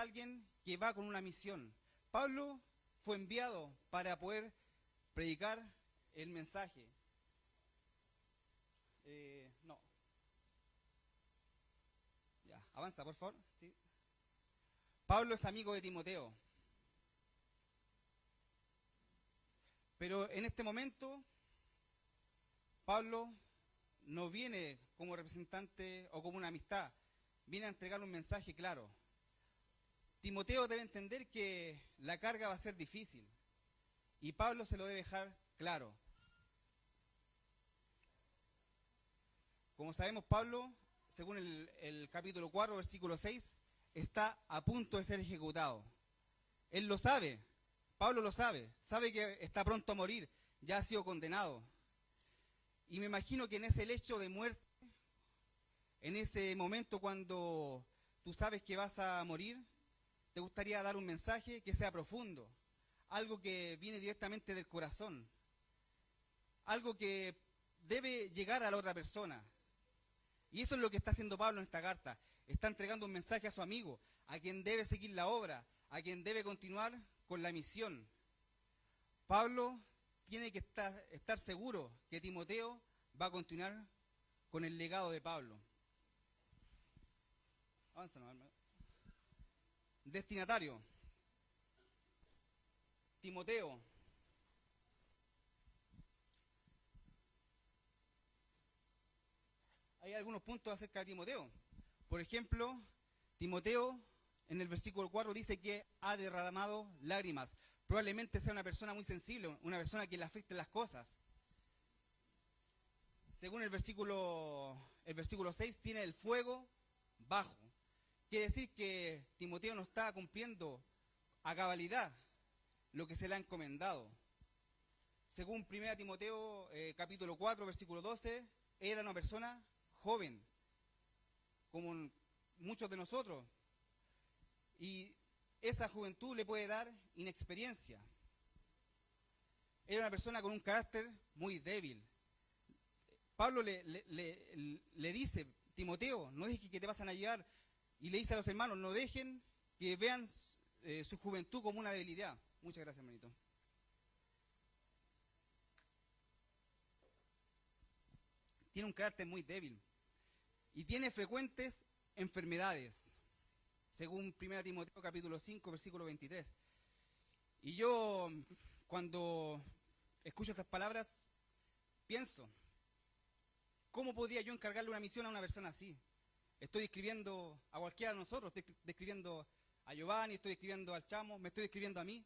alguien que va con una misión. Pablo fue enviado para poder predicar el mensaje. No. Ya, avanza, por favor. ¿Sí? Pablo es amigo de Timoteo. Pero en este momento, Pablo no viene como representante o como una amistad. Viene a entregar un mensaje claro. Timoteo debe entender que la carga va a ser difícil. Y Pablo se lo debe dejar claro. Como sabemos, Pablo, según el capítulo 4, versículo 6, está a punto de ser ejecutado. Él lo sabe, Pablo lo sabe que está pronto a morir, ya ha sido condenado. Y me imagino que en ese lecho de muerte, en ese momento cuando tú sabes que vas a morir, te gustaría dar un mensaje que sea profundo, algo que viene directamente del corazón, algo que debe llegar a la otra persona. Y eso es lo que está haciendo Pablo en esta carta. Está entregando un mensaje a su amigo, a quien debe seguir la obra, a quien debe continuar con la misión. Pablo tiene que estar seguro que Timoteo va a continuar con el legado de Pablo. Avanza, no, destinatario. Timoteo. Hay algunos puntos acerca de Timoteo. Por ejemplo, Timoteo en el versículo 4 dice que ha derramado lágrimas. Probablemente sea una persona muy sensible, una persona que le afecten las cosas. Según el versículo 6, tiene el fuego bajo. Quiere decir que Timoteo no está cumpliendo a cabalidad lo que se le ha encomendado. Según 1 Timoteo capítulo 4, versículo 12, era una persona joven, como muchos de nosotros. Y esa juventud le puede dar inexperiencia. Era una persona con un carácter muy débil. Pablo le dice, Timoteo, no dejes que te pasen a llevar. Y le dice a los hermanos, no dejen que vean su juventud como una debilidad. Muchas gracias, hermanito. Tiene un carácter muy débil. Y tiene frecuentes enfermedades. Según 1 Timoteo capítulo 5, versículo 23. Y yo, cuando escucho estas palabras, pienso, ¿cómo podría yo encargarle una misión a una persona así? Estoy describiendo a cualquiera de nosotros, estoy describiendo a Giovanni, estoy describiendo al Chamo, me estoy describiendo a mí.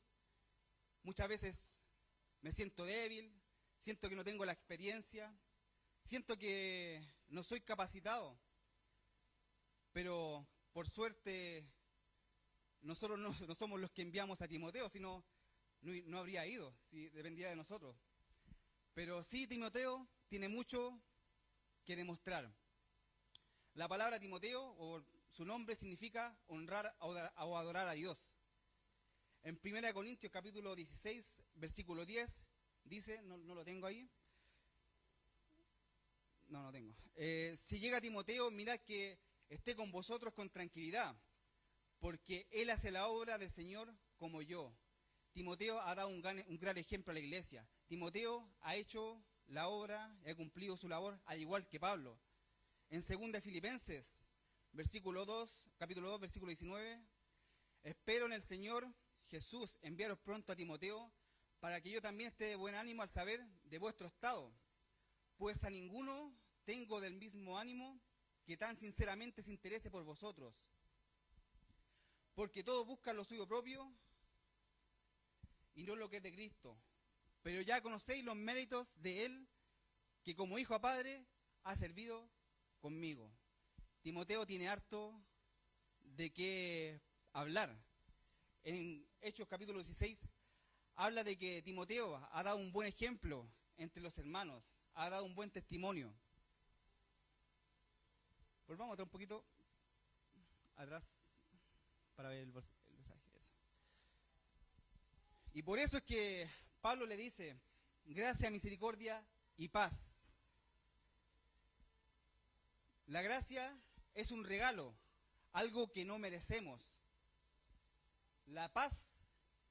Muchas veces me siento débil, siento que no tengo la experiencia, siento que no soy capacitado, pero por suerte nosotros no somos los que enviamos a Timoteo, sino no habría ido, si dependiera de nosotros. Pero sí, Timoteo tiene mucho que demostrar. La palabra Timoteo, o su nombre, significa honrar o adorar a Dios. En 1 Corintios capítulo 16, versículo 10, dice, no lo tengo ahí. No lo tengo. Si llega Timoteo, mirad que esté con vosotros con tranquilidad, porque él hace la obra del Señor como yo. Timoteo ha dado un gran ejemplo a la iglesia. Timoteo ha hecho la obra y ha cumplido su labor al igual que Pablo. En 2 Filipenses, capítulo 2, versículo 19, espero en el Señor Jesús enviaros pronto a Timoteo para que yo también esté de buen ánimo al saber de vuestro estado, pues a ninguno tengo del mismo ánimo que tan sinceramente se interese por vosotros. Porque todos buscan lo suyo propio y no lo que es de Cristo. Pero ya conocéis los méritos de Él, que como hijo a padre ha servido conmigo. Timoteo tiene harto de qué hablar. En Hechos capítulo 16 habla de que Timoteo ha dado un buen ejemplo entre los hermanos, ha dado un buen testimonio. Volvamos a traer un poquito atrás para ver el mensaje. Eso. Y por eso es que Pablo le dice, gracia, misericordia y paz. La gracia es un regalo, algo que no merecemos. La paz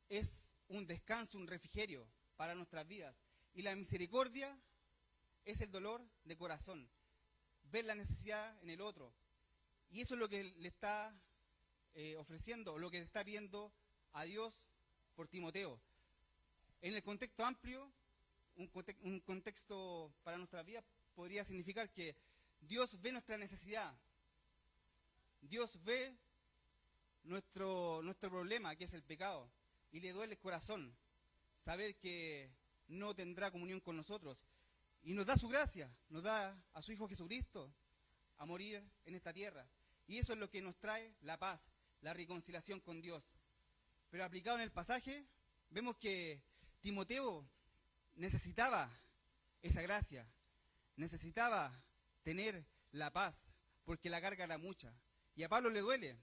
es un descanso, un refrigerio para nuestras vidas. Y la misericordia es el dolor de corazón, ver la necesidad en el otro. Y eso es lo que le está ofreciendo, lo que le está pidiendo a Dios por Timoteo. En el contexto amplio, un contexto para nuestras vidas podría significar que Dios ve nuestra necesidad, Dios ve nuestro problema, que es el pecado, y le duele el corazón saber que no tendrá comunión con nosotros. Y nos da su gracia, nos da a su Hijo Jesucristo a morir en esta tierra. Y eso es lo que nos trae la paz, la reconciliación con Dios. Pero aplicado en el pasaje, vemos que Timoteo necesitaba esa gracia, necesitaba tener la paz, porque la carga era mucha. Y a Pablo le duele.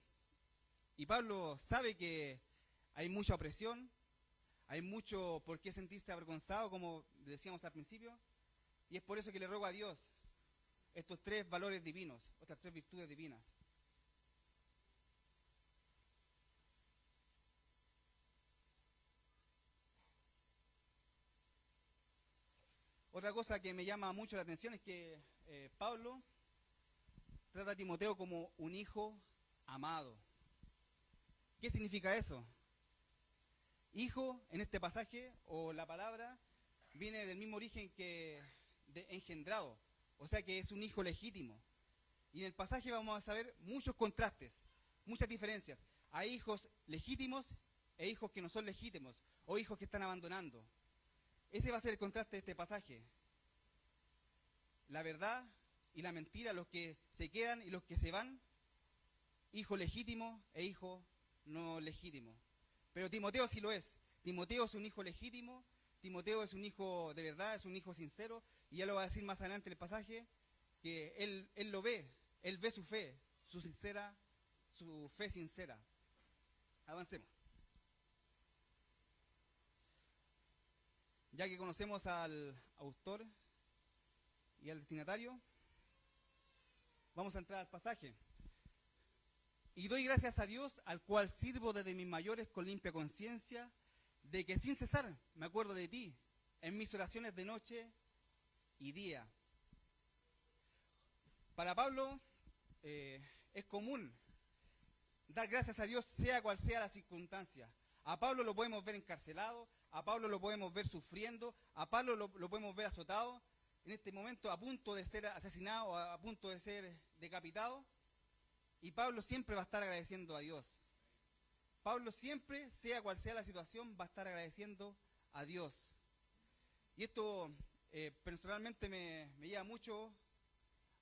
Y Pablo sabe que hay mucha opresión, hay mucho por qué sentirse avergonzado, como decíamos al principio. Y es por eso que le ruego a Dios estos tres valores divinos, estas tres virtudes divinas. Otra cosa que me llama mucho la atención es que Pablo trata a Timoteo como un hijo amado. ¿Qué significa eso? Hijo, en este pasaje, o la palabra, viene del mismo origen que de engendrado, o sea que es un hijo legítimo. Y en el pasaje vamos a ver muchos contrastes, muchas diferencias. Hay hijos legítimos e hijos que no son legítimos, o hijos que están abandonando. Ese va a ser el contraste de este pasaje. La verdad y la mentira, los que se quedan y los que se van, hijo legítimo e hijo no legítimo. Pero Timoteo sí lo es. Timoteo es un hijo legítimo, Timoteo es un hijo de verdad, es un hijo sincero, y ya lo va a decir más adelante en el pasaje, que él lo ve, él ve su fe, su fe sincera. Avancemos. Ya que conocemos al autor y al destinatario, vamos a entrar al pasaje. Y doy gracias a Dios, al cual sirvo desde mis mayores con limpia conciencia, de que sin cesar me acuerdo de ti, en mis oraciones de noche y día. Para Pablo es común dar gracias a Dios sea cual sea la circunstancia. A Pablo lo podemos ver encarcelado, a Pablo lo podemos ver sufriendo, a Pablo lo podemos ver azotado, en este momento a punto de ser asesinado, a punto de ser decapitado. Y Pablo siempre va a estar agradeciendo a Dios. Pablo siempre, sea cual sea la situación, va a estar agradeciendo a Dios. Y esto personalmente me lleva mucho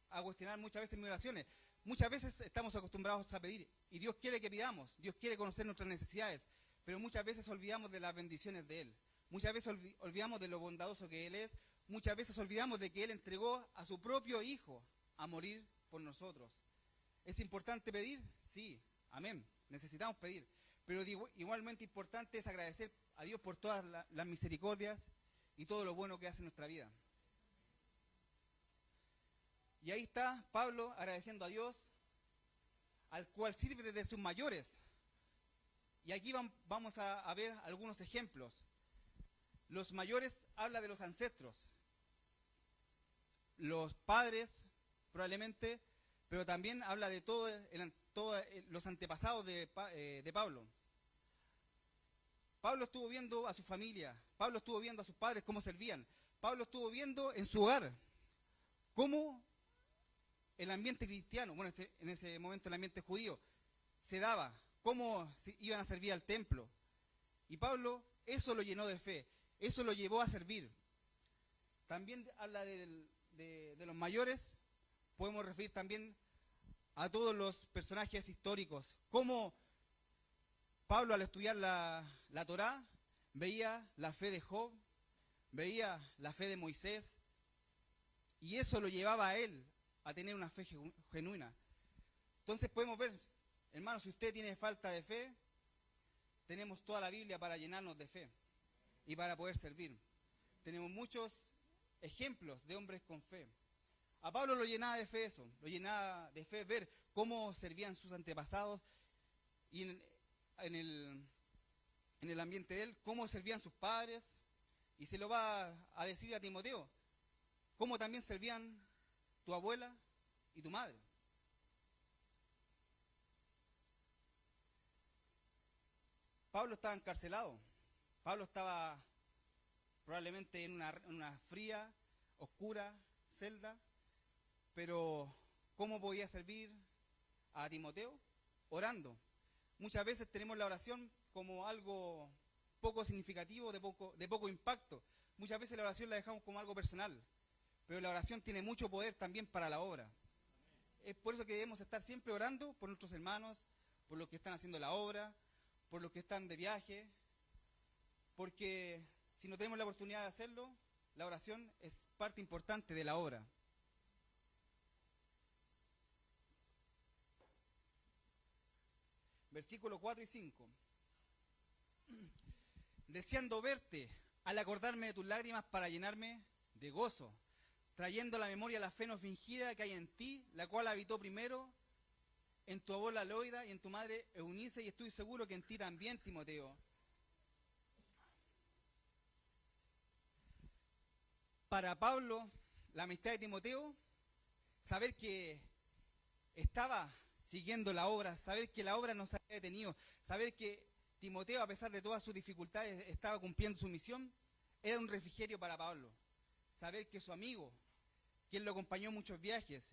a cuestionar muchas veces mis oraciones. Muchas veces estamos acostumbrados a pedir, y Dios quiere que pidamos, Dios quiere conocer nuestras necesidades, pero muchas veces olvidamos de las bendiciones de Él. Muchas veces olvidamos de lo bondadoso que Él es, muchas veces olvidamos de que Él entregó a su propio Hijo a morir por nosotros. ¿Es importante pedir? Sí, amén, necesitamos pedir. Pero igualmente importante es agradecer a Dios por todas las misericordias y todo lo bueno que hace en nuestra vida. Y ahí está Pablo agradeciendo a Dios, al cual sirve desde sus mayores. Y aquí vamos a ver algunos ejemplos. Los mayores habla de los ancestros, los padres probablemente, pero también habla de todos los antepasados de Pablo. Pablo estuvo viendo a su familia, Pablo estuvo viendo a sus padres cómo servían, Pablo estuvo viendo en su hogar cómo el ambiente cristiano, bueno, en ese momento el ambiente judío, se daba, cómo iban a servir al templo. Y Pablo eso lo llenó de fe, eso lo llevó a servir. También habla de los mayores, podemos referir también a todos los personajes históricos, cómo Pablo al estudiar la Torá veía la fe de Job, veía la fe de Moisés, y eso lo llevaba a él a tener una fe genuina. Entonces podemos ver, hermanos, si usted tiene falta de fe, tenemos toda la Biblia para llenarnos de fe y para poder servir. Tenemos muchos ejemplos de hombres con fe. A Pablo lo llenaba de fe eso, lo llenaba de fe ver cómo servían sus antepasados, y en el en el ambiente de él, cómo servían sus padres, y se lo va a decir a Timoteo, cómo también servían tu abuela y tu madre. Pablo estaba encarcelado, Pablo estaba probablemente en una fría, oscura celda, pero ¿cómo podía servir a Timoteo? Orando. Muchas veces tenemos la oración como algo poco significativo, de poco impacto. Muchas veces la oración la dejamos como algo personal, pero la oración tiene mucho poder también para la obra. Es por eso que debemos estar siempre orando por nuestros hermanos, por los que están haciendo la obra, por los que están de viaje, porque si no tenemos la oportunidad de hacerlo, la oración es parte importante de la obra. Versículos 4 y 5. Deseando verte, al acordarme de tus lágrimas para llenarme de gozo, trayendo a la memoria la fe no fingida que hay en ti, la cual habitó primero en tu abuela Loida y en tu madre Eunice, y estoy seguro que en ti también, Timoteo. Para Pablo, la amistad de Timoteo, saber que estaba siguiendo la obra, saber que la obra no se había detenido, saber que Timoteo, a pesar de todas sus dificultades, estaba cumpliendo su misión, era un refrigerio para Pablo. Saber que su amigo, quien lo acompañó en muchos viajes,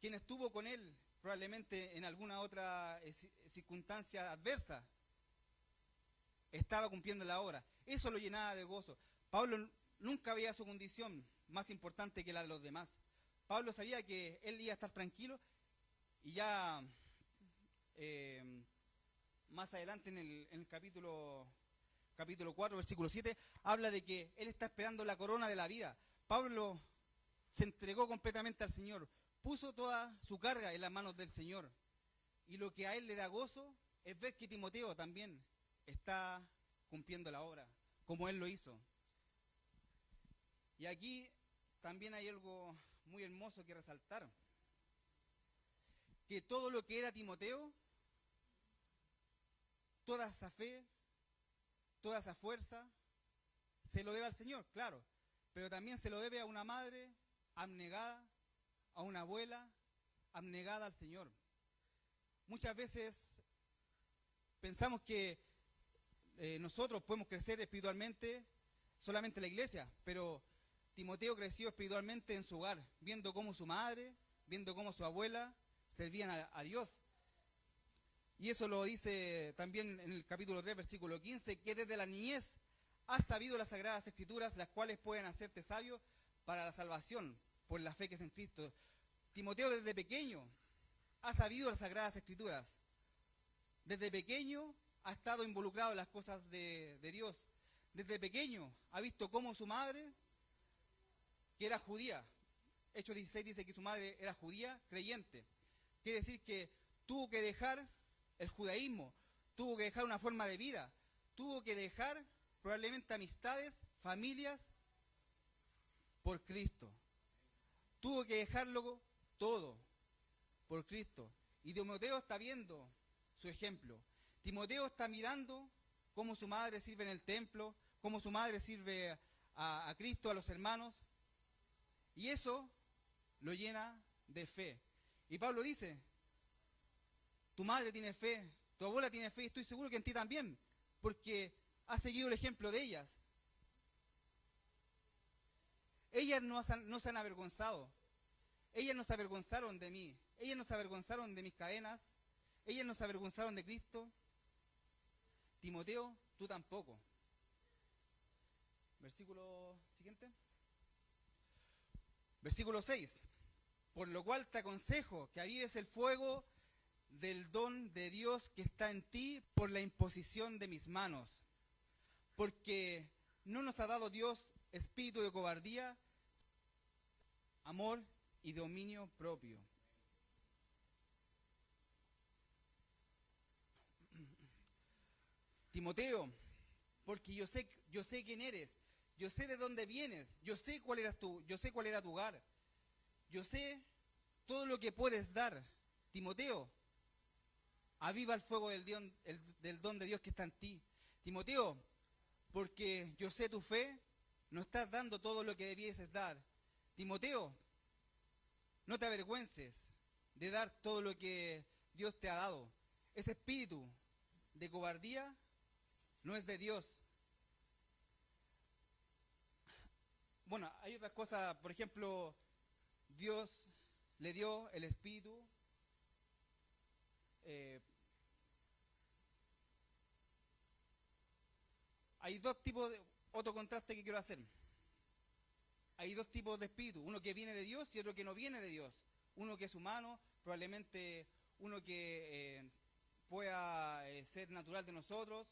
quien estuvo con él probablemente en alguna otra circunstancia adversa, estaba cumpliendo la obra. Eso lo llenaba de gozo. Pablo nunca veía su condición más importante que la de los demás. Pablo sabía que él iba a estar tranquilo y ya más adelante en el capítulo 4, versículo 7, habla de que él está esperando la corona de la vida. Pablo se entregó completamente al Señor, puso toda su carga en las manos del Señor. Y lo que a él le da gozo es ver que Timoteo también está cumpliendo la obra, como él lo hizo. Y aquí también hay algo muy hermoso que resaltar. Que todo lo que era Timoteo, toda esa fe, toda esa fuerza, se lo debe al Señor, claro. Pero también se lo debe a una madre abnegada, a una abuela abnegada al Señor. Muchas veces pensamos que nosotros podemos crecer espiritualmente solamente en la iglesia, pero Timoteo creció espiritualmente en su hogar, viendo cómo su madre, viendo cómo su abuela servían a Dios. Y eso lo dice también en el capítulo 3, versículo 15, que desde la niñez has sabido las sagradas escrituras, las cuales pueden hacerte sabio para la salvación, por la fe que es en Cristo. Timoteo desde pequeño ha sabido las sagradas escrituras. Desde pequeño ha estado involucrado en las cosas de Dios. Desde pequeño ha visto cómo su madre, que era judía, Hechos 16 dice que su madre era judía, creyente. Quiere decir que tuvo que dejar el judaísmo, tuvo que dejar una forma de vida, tuvo que dejar probablemente amistades, familias, por Cristo. Tuvo que dejarlo todo por Cristo. Y Timoteo está viendo su ejemplo. Timoteo está mirando cómo su madre sirve en el templo, cómo su madre sirve a Cristo, a los hermanos. Y eso lo llena de fe. Y Pablo dice, tu madre tiene fe, tu abuela tiene fe, y estoy seguro que en ti también, porque has seguido el ejemplo de ellas. Ellas no se han avergonzado. Ellas no se avergonzaron de mí. Ellas no se avergonzaron de mis cadenas. Ellas no se avergonzaron de Cristo. Timoteo, tú tampoco. Versículo siguiente. Versículo 6. Por lo cual te aconsejo que avives el fuego del don de Dios que está en ti por la imposición de mis manos. Porque no nos ha dado Dios espíritu de cobardía, amor y dominio propio. Timoteo, porque yo sé quién eres, yo sé de dónde vienes, yo sé cuál era tu hogar, yo sé todo lo que puedes dar. Timoteo, aviva el fuego del don de Dios que está en ti. Timoteo, porque yo sé tu fe, no estás dando todo lo que debieses dar. Timoteo, no te avergüences de dar todo lo que Dios te ha dado. Ese espíritu de cobardía no es de Dios. Bueno, hay otras cosas, por ejemplo, Dios le dio el espíritu. Hay dos tipos de, otro contraste que quiero hacer. Hay dos tipos de espíritu, uno que viene de Dios y otro que no viene de Dios. Uno que es humano, probablemente uno que pueda ser natural de nosotros,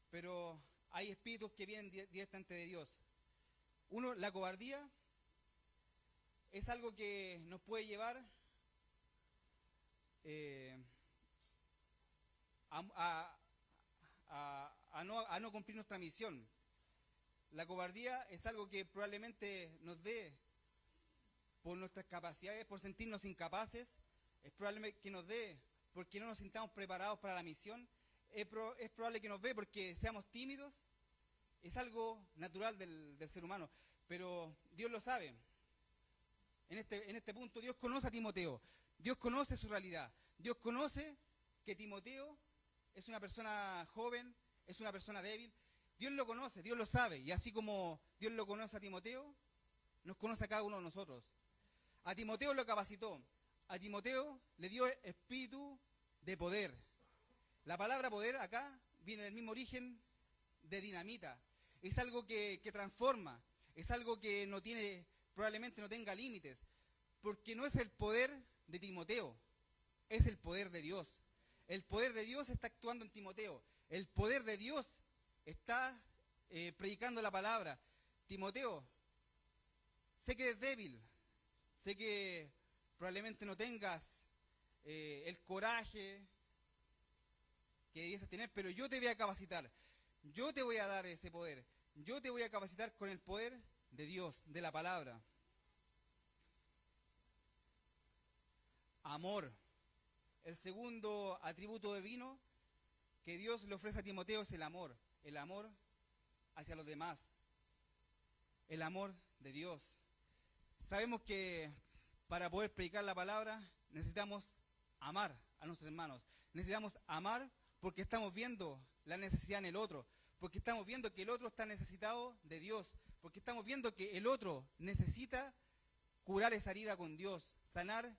pero hay espíritus que vienen directamente de Dios. Uno, la cobardía, es algo que nos puede llevar a no cumplir nuestra misión. La cobardía es algo que probablemente nos dé por nuestras capacidades, por sentirnos incapaces. Es probable que nos dé porque no nos sintamos preparados para la misión. Es probable que nos dé porque seamos tímidos. Es algo natural del ser humano. Pero Dios lo sabe. En este punto Dios conoce a Timoteo. Dios conoce su realidad. Dios conoce que Timoteo es una persona joven, es una persona débil. Dios lo conoce, Dios lo sabe. Y así como Dios lo conoce a Timoteo, nos conoce a cada uno de nosotros. A Timoteo lo capacitó. A Timoteo le dio espíritu de poder. La palabra poder acá viene del mismo origen de dinamita. Es algo que transforma. Es algo que no tiene, probablemente no tenga límites. Porque no es el poder de Timoteo, es el poder de Dios. El poder de Dios está actuando en Timoteo. El poder de Dios está predicando la palabra. Timoteo, sé que eres débil, sé que probablemente no tengas el coraje que debieses tener, pero yo te voy a capacitar. Yo te voy a dar ese poder. Yo te voy a capacitar con el poder de Dios, de la palabra. Amor. El segundo atributo divino que Dios le ofrece a Timoteo es el amor. El amor hacia los demás. El amor de Dios. Sabemos que para poder predicar la palabra necesitamos amar a nuestros hermanos. Necesitamos amar porque estamos viendo la necesidad en el otro. Porque estamos viendo que el otro está necesitado de Dios. Porque estamos viendo que el otro necesita curar esa herida con Dios. Sanar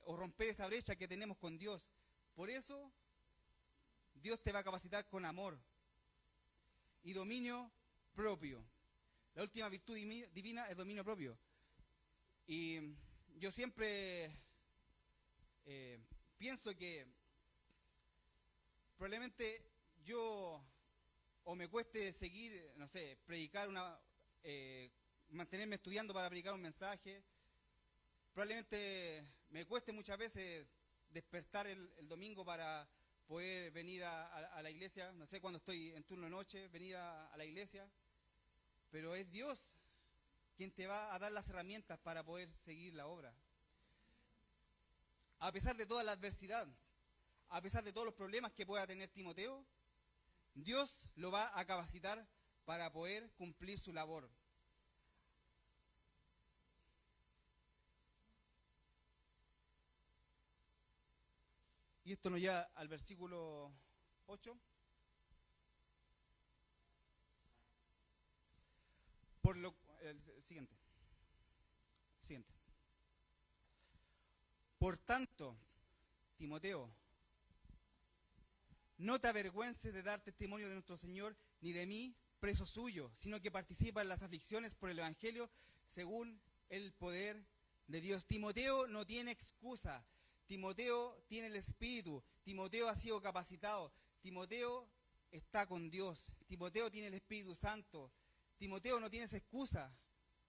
o romper esa brecha que tenemos con Dios. Por eso Dios te va a capacitar con amor y dominio propio. La última virtud divina es dominio propio. Y yo siempre pienso que probablemente yo o me cueste seguir, no sé, predicar mantenerme estudiando para predicar un mensaje. Probablemente me cueste muchas veces despertar el domingo para poder venir a la iglesia, no sé, cuando estoy en turno de noche, venir a la iglesia. Pero es Dios quien te va a dar las herramientas para poder seguir la obra. A pesar de toda la adversidad, a pesar de todos los problemas que pueda tener Timoteo, Dios lo va a capacitar para poder cumplir su labor. Y esto nos lleva al versículo 8. Siguiente. Por tanto, Timoteo, no te avergüences de dar testimonio de nuestro Señor, ni de mí, preso suyo, sino que participa en las aflicciones por el Evangelio según el poder de Dios. Timoteo no tiene excusa. Timoteo tiene el Espíritu. Timoteo ha sido capacitado. Timoteo está con Dios. Timoteo tiene el Espíritu Santo. Timoteo, no tienes excusa.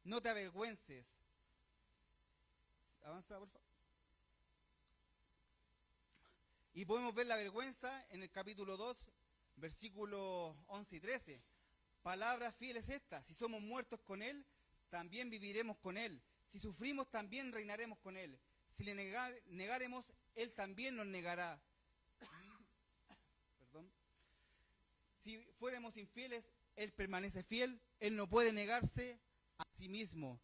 No te avergüences. Avanza, por favor. Y podemos ver la vergüenza en el capítulo 2, versículos 11 y 13. Palabra fiel es esta: si somos muertos con Él, también viviremos con Él. Si sufrimos, también reinaremos con Él. Si le negaremos, Él también nos negará. Perdón. fuéramos infieles, Él permanece fiel, Él no puede negarse a sí mismo.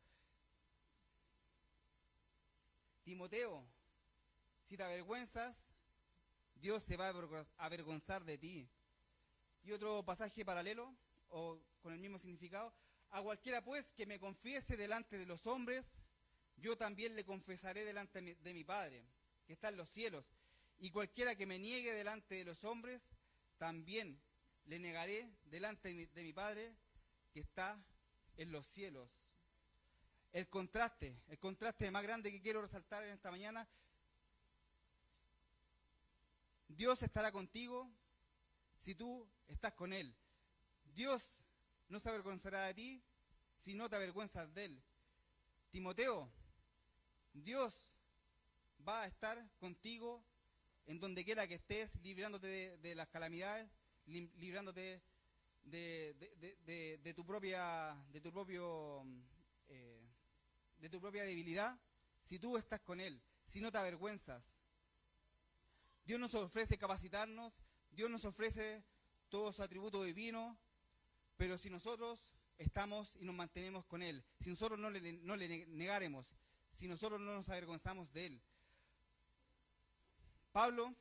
Timoteo, si te avergüenzas, Dios se va a avergonzar de ti. Y otro pasaje paralelo, o con el mismo significado: a cualquiera pues que me confiese delante de los hombres, yo también le confesaré delante de mi Padre, que está en los cielos. Y cualquiera que me niegue delante de los hombres, también le negaré delante de mi Padre, que está en los cielos. El contraste más grande que quiero resaltar en esta mañana: Dios estará contigo si tú estás con Él. Dios no se avergonzará de ti si no te avergüenzas de Él. Timoteo, Dios va a estar contigo en donde quiera que estés, librándote de las calamidades, librándote de tu propia debilidad, si tú estás con Él, si no te avergüenzas. Dios nos ofrece capacitarnos, Dios nos ofrece todo su atributo divino, pero si nosotros estamos y nos mantenemos con Él, si nosotros no le negaremos, si nosotros no nos avergonzamos de Él. Pablo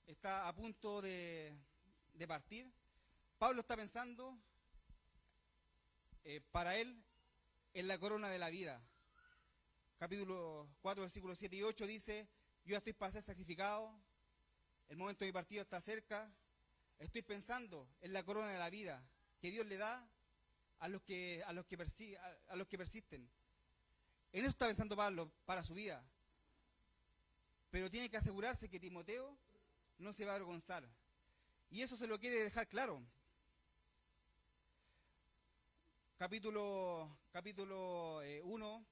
está a punto de partir. Pablo está pensando para él en la corona de la vida. Capítulo 4, versículos 7 y 8 dice: yo ya estoy para ser sacrificado, el momento de mi partido está cerca, estoy pensando en la corona de la vida que Dios le da a los que persisten. En eso está pensando Pablo para su vida. Pero tiene que asegurarse que Timoteo no se va a avergonzar. Y eso se lo quiere dejar claro. Capítulo 1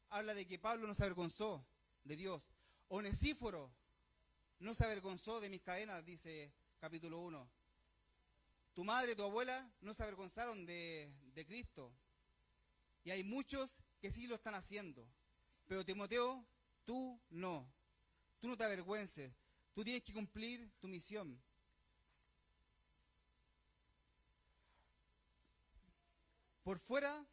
habla de que Pablo no se avergonzó de Dios. Onesíforo no se avergonzó de mis cadenas, dice capítulo 1. Tu madre, tu abuela no se avergonzaron de Cristo. Y hay muchos que sí lo están haciendo. Pero Timoteo, tú no. Tú no te avergüences. Tú tienes que cumplir tu misión. Por fuera,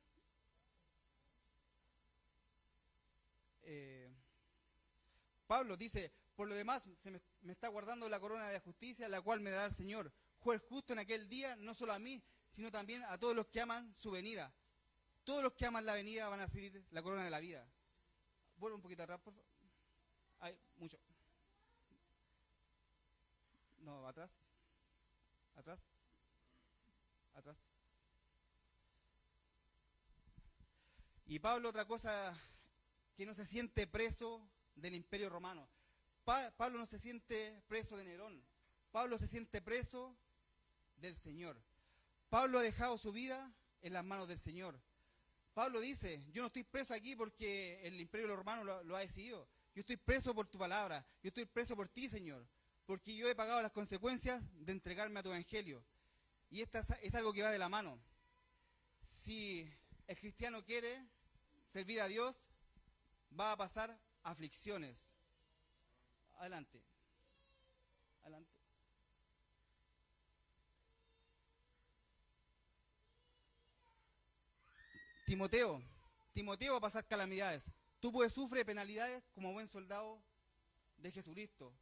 Pablo dice: por lo demás, me está guardando la corona de justicia, la cual me dará el Señor, juez justo en aquel día, no solo a mí, sino también a todos los que aman su venida. Todos los que aman la venida van a recibir la corona de la vida. Vuelve un poquito atrás, por favor. Hay mucho. No, atrás. Atrás. Atrás. Y Pablo, otra cosa, que no se siente preso del Imperio Romano. Pablo no se siente preso de Nerón. Pablo se siente preso del Señor. Pablo ha dejado su vida en las manos del Señor. Pablo dice: yo no estoy preso aquí porque el Imperio Romano lo ha decidido. Yo estoy preso por tu palabra. Yo estoy preso por ti, Señor. Porque yo he pagado las consecuencias de entregarme a tu evangelio. Y esta es algo que va de la mano. Si el cristiano quiere servir a Dios, va a pasar aflicciones. Adelante. Adelante. Timoteo va a pasar calamidades. Tú puedes sufrir penalidades como buen soldado de Jesucristo.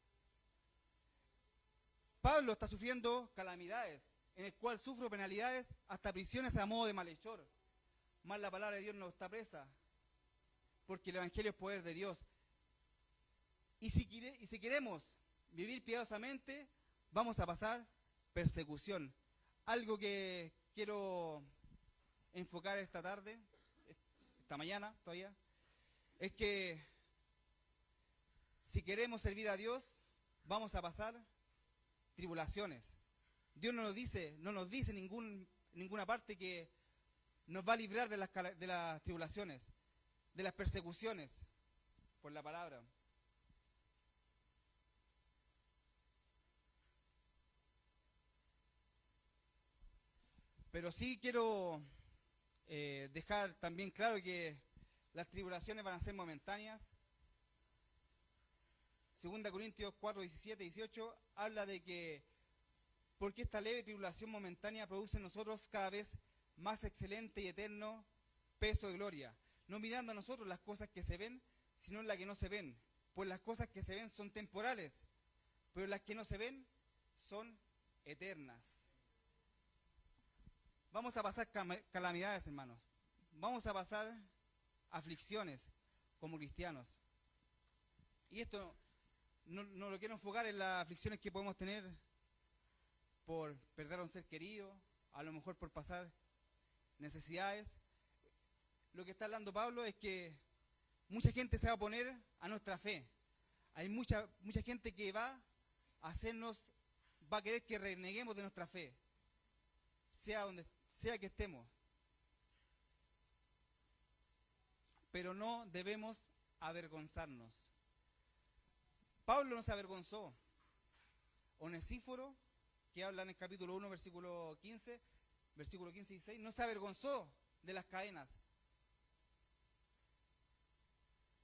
Pablo está sufriendo calamidades, en el cual sufre penalidades hasta prisiones a modo de malhechor. Más la palabra de Dios no está presa, porque el evangelio es poder de Dios. Y si queremos vivir piadosamente, vamos a pasar persecución. Algo que quiero enfocar esta tarde, esta mañana todavía, es que si queremos servir a Dios, vamos a pasar tribulaciones. Dios no nos dice en ninguna parte que nos va a librar de las tribulaciones, de las persecuciones, por la palabra. Pero sí quiero dejar también claro que las tribulaciones van a ser momentáneas. 2 Corintios 4, 17, 18 habla de que porque esta leve tribulación momentánea produce en nosotros cada vez más excelente y eterno peso de gloria, no mirando a nosotros las cosas que se ven, sino las que no se ven, pues las cosas que se ven son temporales, pero las que no se ven son eternas. Vamos a pasar calamidades, hermanos. Vamos a pasar aflicciones como cristianos. Y esto no lo quiero enfocar en las aflicciones que podemos tener por perder a un ser querido, a lo mejor por pasar necesidades. Lo que está hablando Pablo es que mucha gente se va a oponer a nuestra fe. Hay mucha gente que va a querer que reneguemos de nuestra fe, sea donde sea que estemos. Pero no debemos avergonzarnos. Pablo no se avergonzó. Onesíforo, que habla en el capítulo 1, versículo 15 y 16, no se avergonzó de las cadenas.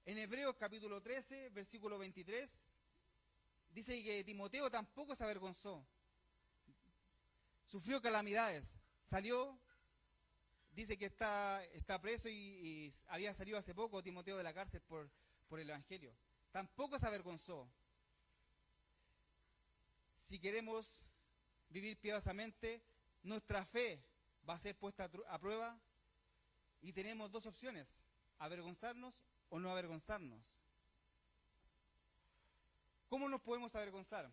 En Hebreos capítulo 13, versículo 23, dice que Timoteo tampoco se avergonzó. Sufrió calamidades. Salió, dice que está preso y había salido hace poco Timoteo de la cárcel por el Evangelio. Tampoco se avergonzó. Si queremos vivir piadosamente, nuestra fe va a ser puesta a prueba y tenemos dos opciones: avergonzarnos o no avergonzarnos. ¿Cómo nos podemos avergonzar?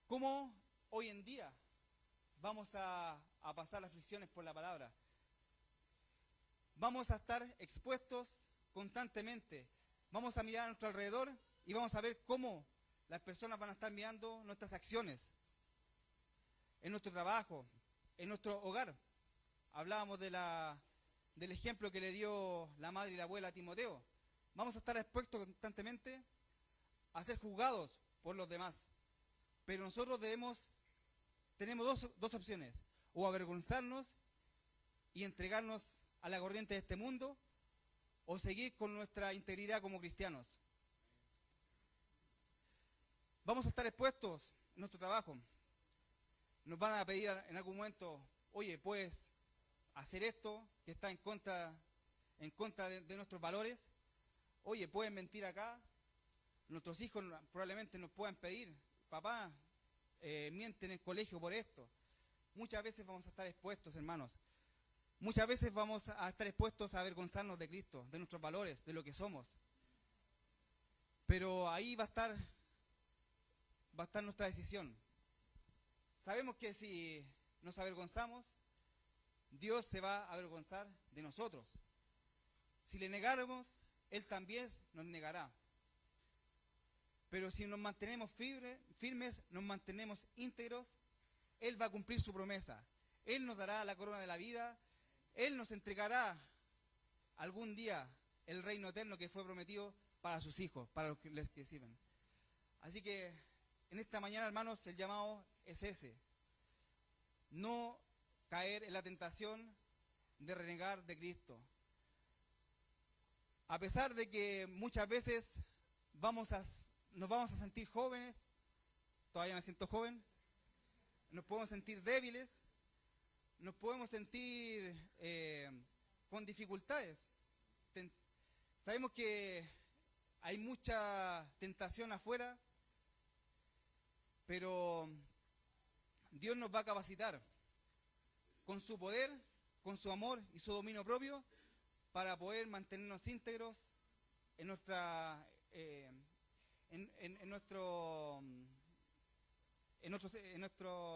¿Cómo hoy en día vamos a pasar aflicciones por la palabra? Vamos a estar expuestos constantemente. Vamos a mirar a nuestro alrededor y vamos a ver cómo las personas van a estar mirando nuestras acciones, en nuestro trabajo, en nuestro hogar. Hablábamos del ejemplo que le dio la madre y la abuela a Timoteo. Vamos a estar expuestos constantemente a ser juzgados por los demás. Pero nosotros tenemos dos opciones: o avergonzarnos y entregarnos a la corriente de este mundo, o seguir con nuestra integridad como cristianos. Vamos a estar expuestos en nuestro trabajo. Nos van a pedir en algún momento: oye, ¿puedes hacer esto que está en contra de nuestros valores? Oye, ¿puedes mentir acá? Nuestros hijos probablemente nos puedan pedir: papá, miente en el colegio por esto. Muchas veces vamos a estar expuestos, hermanos. Muchas veces vamos a estar expuestos a avergonzarnos de Cristo, de nuestros valores, de lo que somos. Pero ahí va a estar nuestra decisión. Sabemos que si nos avergonzamos, Dios se va a avergonzar de nosotros. Si le negáramos, Él también nos negará. Pero si nos mantenemos firmes, nos mantenemos íntegros, Él va a cumplir su promesa. Él nos dará la corona de la vida. Él nos entregará algún día el reino eterno que fue prometido para sus hijos, para los que sirven. Así que en esta mañana, hermanos, el llamado es ese: no caer en la tentación de renegar de Cristo. A pesar de que muchas veces nos vamos a sentir jóvenes, todavía me siento joven, nos podemos sentir débiles, nos podemos sentir con dificultades. Sabemos que hay mucha tentación afuera, pero Dios nos va a capacitar con su poder, con su amor y su dominio propio para poder mantenernos íntegros en nuestro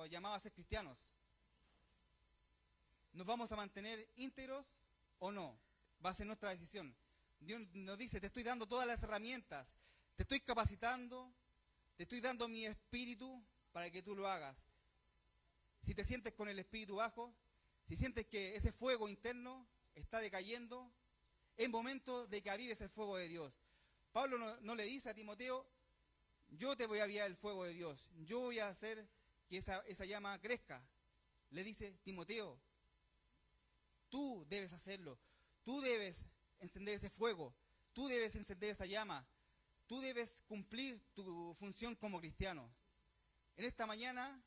llamado a ser cristianos. ¿Nos vamos a mantener íntegros o no? Va a ser nuestra decisión. Dios nos dice: te estoy dando todas las herramientas, te estoy capacitando, te estoy dando mi espíritu para que tú lo hagas. Si te sientes con el espíritu bajo, si sientes que ese fuego interno está decayendo, es momento de que avives el fuego de Dios. Pablo no le dice a Timoteo: yo te voy a avivar el fuego de Dios, yo voy a hacer que esa llama crezca. Le dice: Timoteo, tú debes hacerlo, tú debes encender ese fuego, tú debes encender esa llama, tú debes cumplir tu función como cristiano. En esta mañana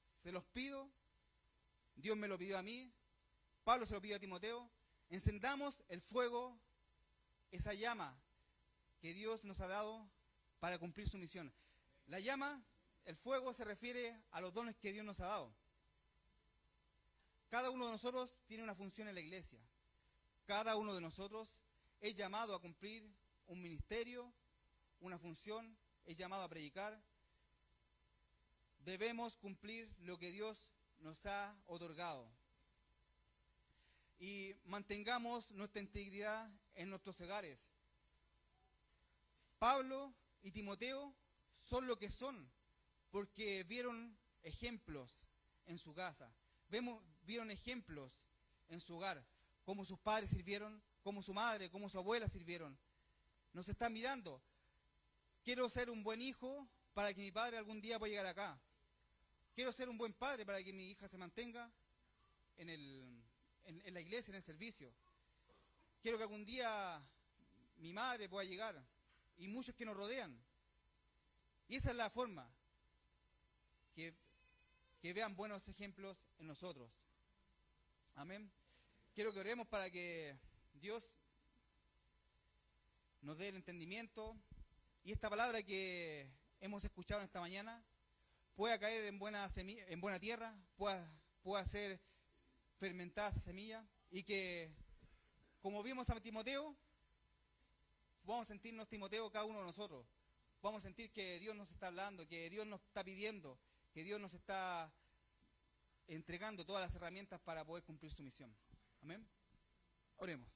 se los pido, Dios me lo pidió a mí, Pablo se lo pidió a Timoteo, encendamos el fuego, esa llama que Dios nos ha dado para cumplir su misión. La llama, el fuego se refiere a los dones que Dios nos ha dado. Cada uno de nosotros tiene una función en la iglesia. Cada uno de nosotros es llamado a cumplir un ministerio, una función, es llamado a predicar. Debemos cumplir lo que Dios nos ha otorgado. Y mantengamos nuestra integridad en nuestros hogares. Pablo y Timoteo son lo que son porque vieron ejemplos en su casa. Vieron ejemplos en su hogar, cómo sus padres sirvieron, cómo su madre, cómo su abuela sirvieron. Nos están mirando. Quiero ser un buen hijo para que mi padre algún día pueda llegar acá. Quiero ser un buen padre para que mi hija se mantenga en la iglesia, en el servicio. Quiero que algún día mi madre pueda llegar y muchos que nos rodean. Y esa es la forma, que vean buenos ejemplos en nosotros. Amén. Quiero que oremos para que Dios nos dé el entendimiento y esta palabra que hemos escuchado esta mañana pueda caer en buena tierra, pueda ser fermentada esa semilla y que, como vimos a Timoteo, vamos a sentirnos Timoteo cada uno de nosotros. Vamos a sentir que Dios nos está hablando, que Dios nos está pidiendo, que Dios nos está entregando todas las herramientas para poder cumplir su misión. Amén. Oremos.